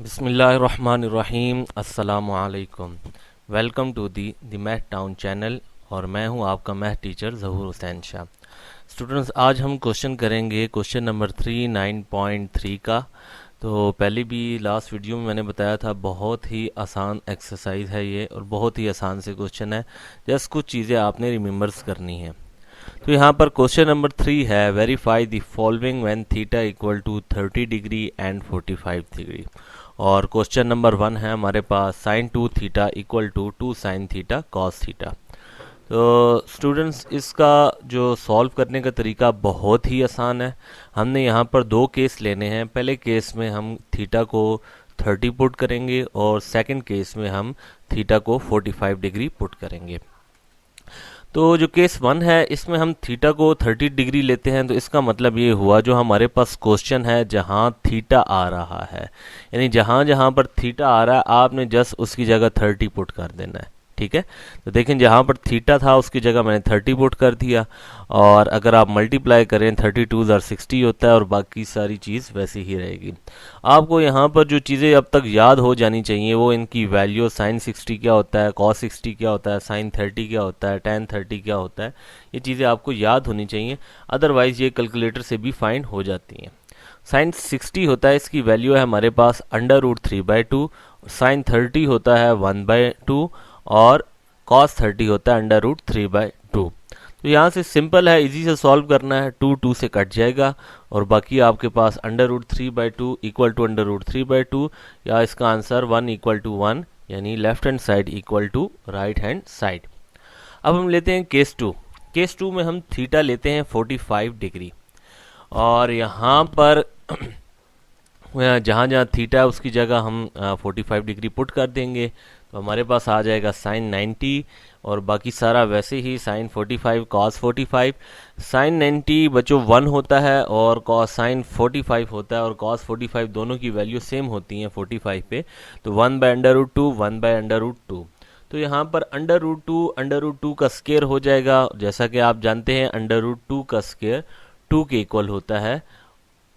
बिस्मिल्लाहिर्रहमानिर्रहीम। अस्सलामुअलैकुम। Welcome to the math town channel और मैं हूं आपका math teacher Zahoor Hussain Shah. Students, आज हम क्वेश्चन करेंगे क्वेश्चन नंबर 39.3 का। तो पहले भी लास्ट वीडियो में मैंने बताया था, बहुत ही आसान एक्सरसाइज है ये और बहुत ही आसान से क्वेश्चन है। जस्ट कुछ चीज़ें आपने रिमेंबर्स करनी है। तो यहाँ पर क्वेश्चन नंबर 3 है, verify the following when theta equal to 30 degree and 45 degree. और क्वेश्चन नंबर 1 है हमारे पास, sine 2 theta equal to 2 sine theta cos theta. तो स्टूडेंट्स, इसका जो सॉल्व करने का तरीका बहुत ही आसान है। हमने यहाँ पर दो केस लेने हैं। पहले केस में हम थीटा को 30 पुट करेंगे और सेकंड केस में हम थीटा को 45 डिग्री पुट करेंगे। तो जो केस 1 है, इसमें हम थीटा को 30 डिग्री लेते हैं। तो इसका मतलब ये हुआ, जो हमारे पास क्वेश्चन है जहाँ थीटा आ रहा है, यानी जहाँ जहाँ पर थीटा आ रहा है आपने जस्ट उसकी जगह 30 पुट कर देना है। ठीक है, तो देखें जहाँ पर थीटा था उसकी जगह मैंने 30 पुट कर दिया। और अगर आप मल्टीप्लाई करें 32 और 60 होता है और बाकी सारी चीज़ वैसी ही रहेगी। आपको यहाँ पर जो चीज़ें अब तक याद हो जानी चाहिए वो इनकी वैल्यू, साइन 60 क्या होता है, कॉस 60 क्या होता है, साइन 30 क्या होता है, टेन 30 क्या होता है, ये चीज़ें आपको याद होनी चाहिए। अदरवाइज़ ये कैलकुलेटर से भी फाइंड हो जाती हैं। साइन 60 होता है, इसकी वैल्यू है हमारे पास √3/2। साइन 30 होता है 1/2 और कॉस 30 होता है √3/2। तो यहाँ से सिंपल है, इजी से सॉल्व करना है। 2 से कट जाएगा और बाकी आपके पास √3/2 इक्वल टू √3/2, या इसका आंसर 1 इक्वल टू 1, यानी left hand side equal to right hand side. अब हम लेते हैं केस 2। केस 2 में हम थीटा लेते हैं 45 डिग्री और यहाँ पर जहाँ जहाँ थीटा है उसकी जगह हम 45 डिग्री पुट कर देंगे। तो हमारे पास आ जाएगा साइन 90 और बाकी सारा वैसे ही, साइन 45 कॉस 45। साइन 90 बच्चों 1 होता है और कॉस साइन 45 होता है, और कॉस 45 दोनों की वैल्यू सेम होती हैं 45 पे। तो 1/√2 1/√2। तो यहाँ पर √2 का स्क्वायर हो जाएगा। जैसा कि आप जानते हैं √2 का स्क्वायर 2 के इक्वल होता है।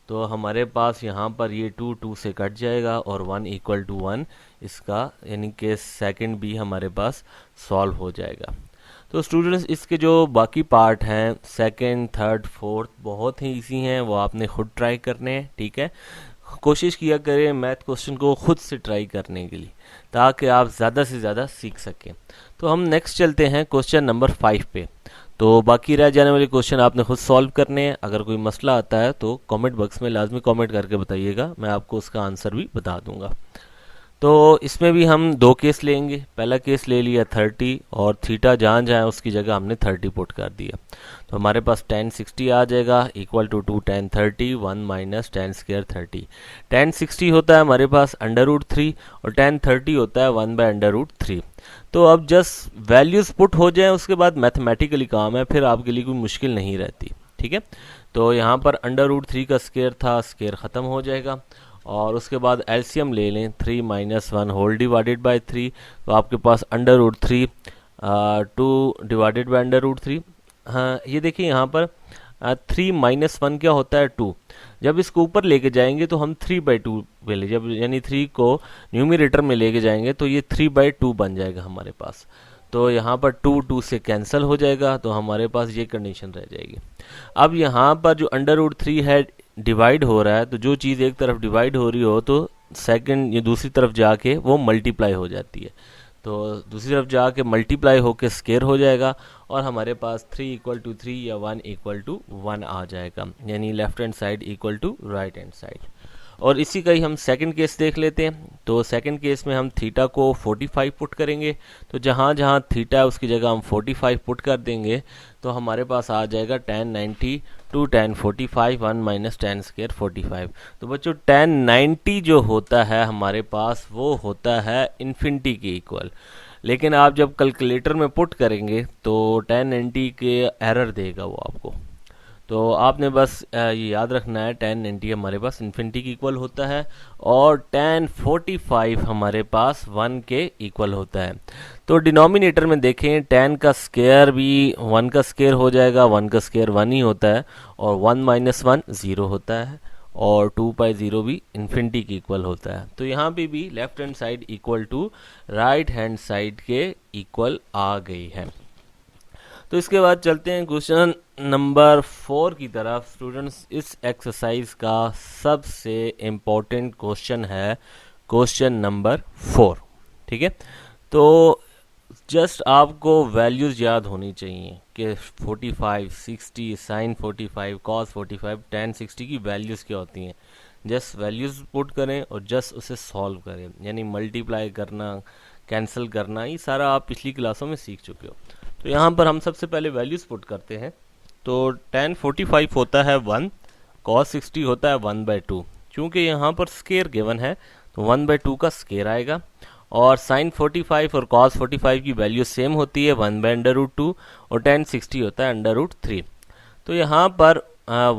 तो हमारे पास यहाँ पर ये 2 से कट जाएगा और 1 इक्वल टू 1, इसका यानी कि सेकंड भी हमारे पास सॉल्व हो जाएगा। तो स्टूडेंट्स, इसके जो बाकी पार्ट हैं, सेकंड, थर्ड, फोर्थ, बहुत ही इजी हैं, वो आपने खुद ट्राई करने हैं। ठीक है, कोशिश किया करें मैथ क्वेश्चन को खुद से ट्राई करने के लिए, ताकि आप ज़्यादा से ज़्यादा सीख सकें। तो हम नेक्स्ट चलते हैं क्वेश्चन नंबर 5 पे। तो बाकी रह जाने वाले क्वेश्चन आपने खुद सॉल्व करने हैं। अगर कोई मसला आता है तो कमेंट बॉक्स में लाजमी कमेंट करके बताइएगा, मैं आपको उसका आंसर भी बता दूंगा। तो इसमें भी हम दो केस लेंगे। पहला केस ले लिया 30 और थीटा जहाँ जहाँ उसकी जगह हमने 30 पुट कर दिया। तो हमारे पास tan 60 आ जाएगा equal to 2 tan 30 1 minus tan square 30। tan 60 होता है हमारे पास √3 और tan 30 होता है 1/√3। तो अब जस्ट वैल्यूज पुट हो जाए, उसके बाद मैथमेटिकली काम है, फिर आपके लिए कोई मुश्किल नहीं रहती। ठीक है, तो यहाँ पर √3 का स्क्वायर था, स्क्वायर ख़त्म हो जाएगा और उसके बाद एलसीएम ले लें 3 - 1 होल डिवाइडेड बाय 3। तो आपके पास √3 2 डिवाइडेड बाय √3। हाँ, ये देखिए यहाँ पर 3 - 1 क्या होता है 2। जब इसको ऊपर लेके जाएंगे तो हम 3/2 पे ले, जब यानी 3 को न्यूमरेटर में लेके जाएंगे तो ये 3/2 बन जाएगा हमारे पास। तो यहाँ पर 2 से कैंसिल हो जाएगा, तो हमारे पास ये कंडीशन रह जाएगी। अब यहाँ पर जो √3 है डिवाइड हो रहा है, तो जो चीज़ एक तरफ डिवाइड हो रही हो तो सेकंड ये दूसरी तरफ जाके वो मल्टीप्लाई हो जाती है। तो दूसरी तरफ जाके मल्टीप्लाई होके स्क्वायर हो जाएगा और हमारे पास 3 इक्वल टू 3 या 1 इक्वल टू 1 आ जाएगा, यानी left hand side equal to right hand side. और इसी का ही हम सेकंड केस देख लेते हैं। तो सेकंड केस में हम थीटा को 45 पुट करेंगे। तो जहाँ जहाँ थीटा है उसकी जगह हम 45 पुट कर देंगे। तो हमारे पास आ जाएगा tan 90 2 tan 45 1 minus tan square 45। तो बच्चों tan 90 जो होता है हमारे पास वो होता है इन्फिनिटी के इक्वल, लेकिन आप जब कैलकुलेटर में पुट करेंगे तो tan 90 के एरर देगा वो आपको। तो आपने बस ये याद रखना है tan 90 हमारे पास इन्फिनिटी के इक्वल होता है और tan 45 हमारे पास 1 के इक्वल होता है। तो डिनोमिनेटर में देखें tan का स्क्वायर भी 1 का स्क्वायर हो जाएगा, 1 का स्क्वायर 1 ही होता है और 1 - 1 0 होता है और 2π0 भी इन्फिनिटी के इक्वल होता है। तो यहाँ पे भी left hand side equal to right hand side के इक्वल आ गई है। तो इसके बाद चलते हैं क्वेश्चन नंबर 4 की तरफ। स्टूडेंट्स, इस एक्सरसाइज का सबसे इम्पोर्टेंट क्वेश्चन है क्वेश्चन नंबर 4। ठीक है, तो जस्ट आपको वैल्यूज़ याद होनी चाहिए कि 45, 60, साइन 45, कॉस 45, tan 60 की वैल्यूज़ क्या होती हैं। जस्ट वैल्यूज़ पुट करें और जस्ट उसे सॉल्व करें, यानी मल्टीप्लाई करना, कैंसिल करना, ये सारा आप पिछली क्लासों में सीख चुके हो। तो यहाँ पर हम सबसे पहले वैल्यूज़ पुट करते हैं। तो tan 45 होता है 1, cos 60 होता है 1/2। चूँकि यहाँ पर स्केयर गिवन है तो 1/2 का स्केयर आएगा, और sin 45 और cos 45 की वैल्यू सेम होती है 1/√2, और tan 60 होता है √3। तो यहाँ पर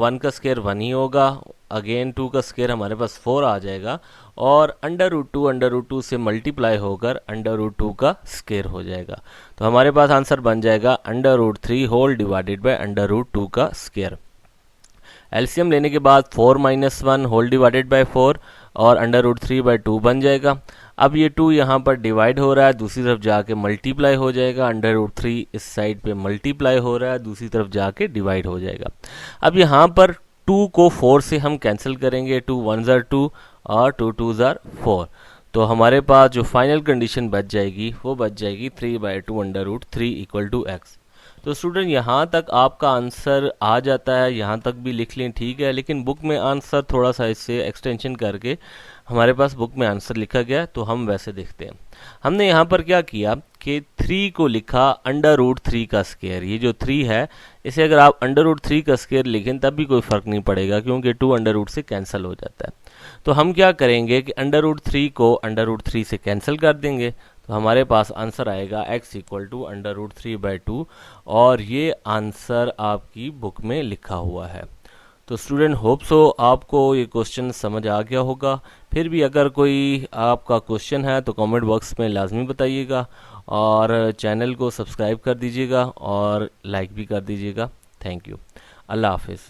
1 का स्केयर 1 ही होगा, अगेन 2 का स्केयर हमारे पास 4 आ जाएगा, और √2 से मल्टीप्लाई होकर √2 का स्केयर हो जाएगा। तो हमारे पास आंसर बन जाएगा √3 होल डिवाइडेड बाय √2 का स्केयर। एलसीएम लेने के बाद 4 - 1 होल डिवाइडेड बाय 4 और √3/2 बन जाएगा। अब ये 2 यहाँ पर डिवाइड हो रहा है, दूसरी तरफ जाके मल्टीप्लाई हो जाएगा, √3 इस साइड पे मल्टीप्लाई हो रहा है, दूसरी तरफ जाके डिवाइड हो जाएगा। अब यहाँ पर 2 को 4 से हम कैंसिल करेंगे, 2 1s are 2 और 2 2s are 4। तो हमारे पास जो फाइनल कंडीशन बच जाएगी वो बच जाएगी 3/2 √3 = x। तो स्टूडेंट, यहाँ तक आपका आंसर आ जाता है, यहाँ तक भी लिख लें, ठीक है। लेकिन बुक में आंसर थोड़ा सा इससे एक्सटेंशन करके हमारे पास बुक में आंसर लिखा गया, तो हम वैसे देखते हैं। हमने यहाँ पर क्या किया कि 3 को लिखा √3 का स्केयर। ये जो 3 है, इसे अगर आप √3 का स्केयर लिखें तब भी कोई फ़र्क नहीं पड़ेगा, क्योंकि 2 √ से कैंसिल हो जाता है। तो हम क्या करेंगे कि √3 को √3 से कैंसिल कर देंगे, तो हमारे पास आंसर आएगा x = √3/2, और ये आंसर आपकी बुक में लिखा हुआ है। तो स्टूडेंट, होप सो आपको ये क्वेश्चन समझ आ गया होगा। फिर भी अगर कोई आपका क्वेश्चन है तो कमेंट बॉक्स में लाजमी बताइएगा, और चैनल को सब्सक्राइब कर दीजिएगा और लाइक भी कर दीजिएगा। Thank you. अल्लाह हाफिज़।